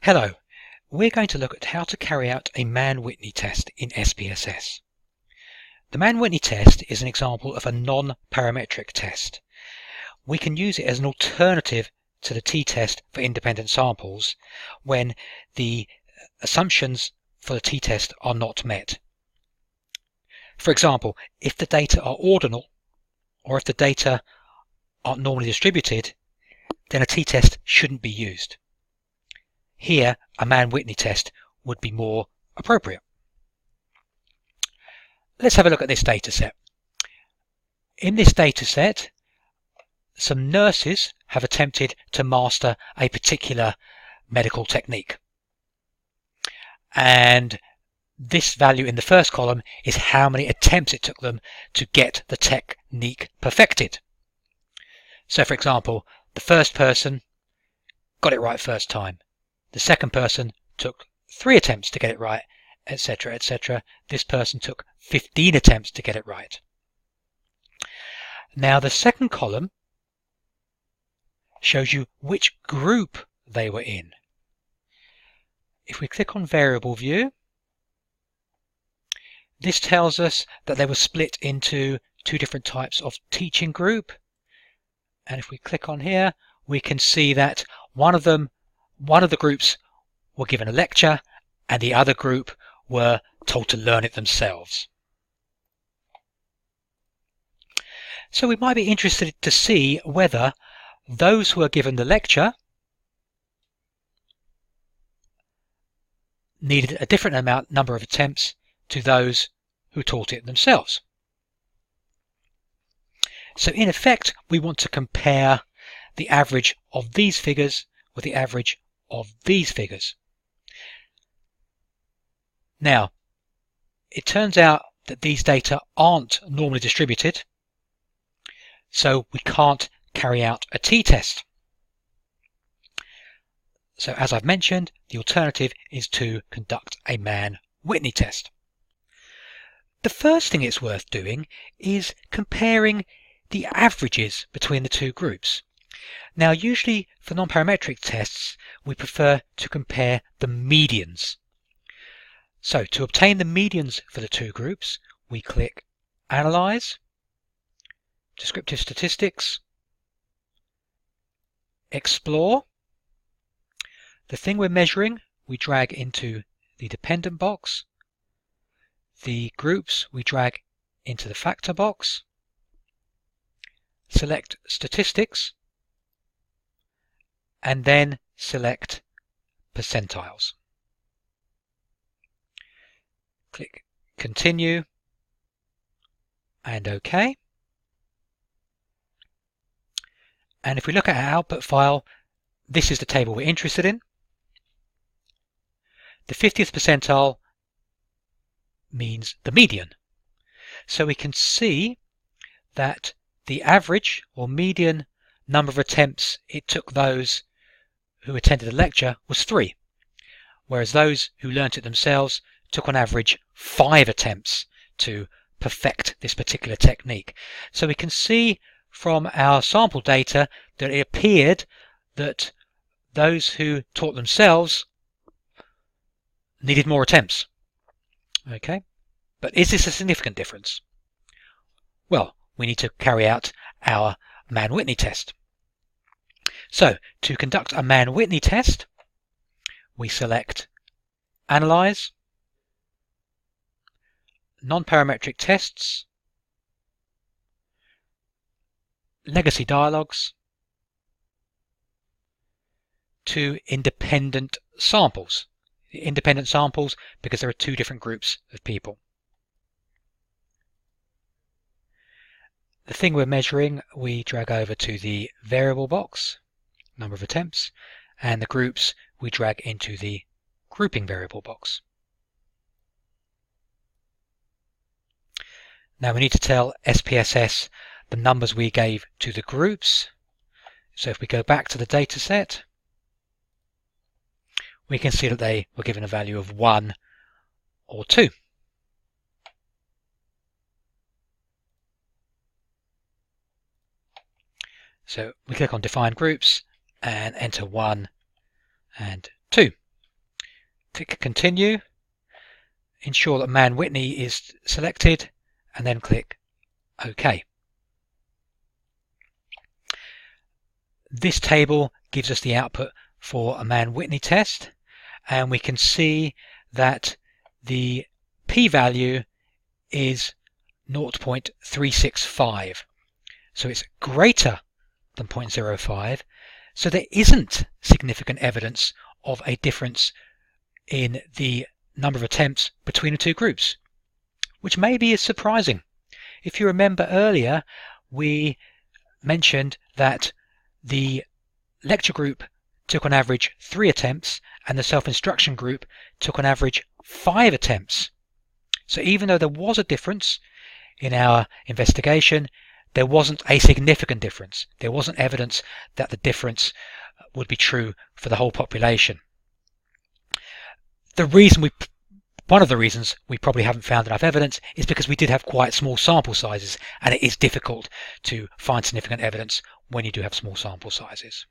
Hello, we're going to look at how to carry out a Mann-Whitney test in SPSS. The Mann-Whitney test is an example of a non-parametric test. We can use it as an alternative to the t-test for independent samples when the assumptions for the t-test are not met. For example, if the data are ordinal or if the data aren't normally distributed, then a t-test shouldn't be used. Here, a Mann-Whitney test would be more appropriate. Let's have a look at this data set. In this data set, some nurses have attempted to master a particular medical technique. And this value in the first column is how many attempts it took them to get the technique perfected. So for example, the first person got it right first time. The second person took 3 attempts to get it right, etc., etc. This person took 15 attempts to get it right. Now the second column shows you which group they were in. If we click on variable view, this tells us that they were split into 2 different types of teaching group. And if we click on here, we can see that one of the groups were given a lecture and the other group were told to learn it themselves. So we might be interested to see whether those who are given the lecture needed a different number of attempts to those who taught it themselves. So in effect, we want to compare the average of these figures with the average of these figures. Now, it turns out that these data aren't normally distributed, so we can't carry out a t-test. So as I've mentioned, the alternative is to conduct a Mann-Whitney test. The first thing it's worth doing is comparing the averages between the 2 groups. Now usually for non-parametric tests we prefer to compare the medians. So to obtain the medians for the 2 groups, we click Analyze, Descriptive Statistics, Explore. The thing we're measuring we drag into the dependent box. The groups we drag into the factor box. Select Statistics and then select Percentiles. Click Continue and OK. And if we look at our output file, this is the table we're interested in. The 50th percentile means the median. So we can see that the average or median number of attempts it took those who attended the lecture was 3, whereas those who learnt it themselves took on average 5 attempts to perfect this particular technique. So we can see from our sample data that it appeared that those who taught themselves needed more attempts. Okay, but is this a significant difference? Well, we need to carry out our Mann-Whitney test. So to conduct a Mann-Whitney test, we select Analyze, Non-parametric tests, Legacy dialogues, to independent samples. Independent samples because there are 2 different groups of people. The thing we're measuring we drag over to the variable box, number of attempts, and the groups we drag into the grouping variable box. Now we need to tell SPSS the numbers we gave to the groups. So if we go back to the data set, we can see that they were given a value of 1 or 2. So we click on Define Groups and enter 1 and 2. Click continue, ensure that Mann Whitney is selected, and then click OK. This table gives us the output for a Mann Whitney test, and we can see that the p-value is 0.365. So it's greater than 0.05. So there isn't significant evidence of a difference in the number of attempts between the two groups, which maybe is surprising. If you remember earlier, we mentioned that the lecture group took on average 3 attempts and the self-instruction group took on average 5 attempts. So even though there was a difference in our investigation, there wasn't a significant difference. There wasn't evidence that the difference would be true for the whole population. One of the reasons we probably haven't found enough evidence is because we did have quite small sample sizes, and it is difficult to find significant evidence when you do have small sample sizes.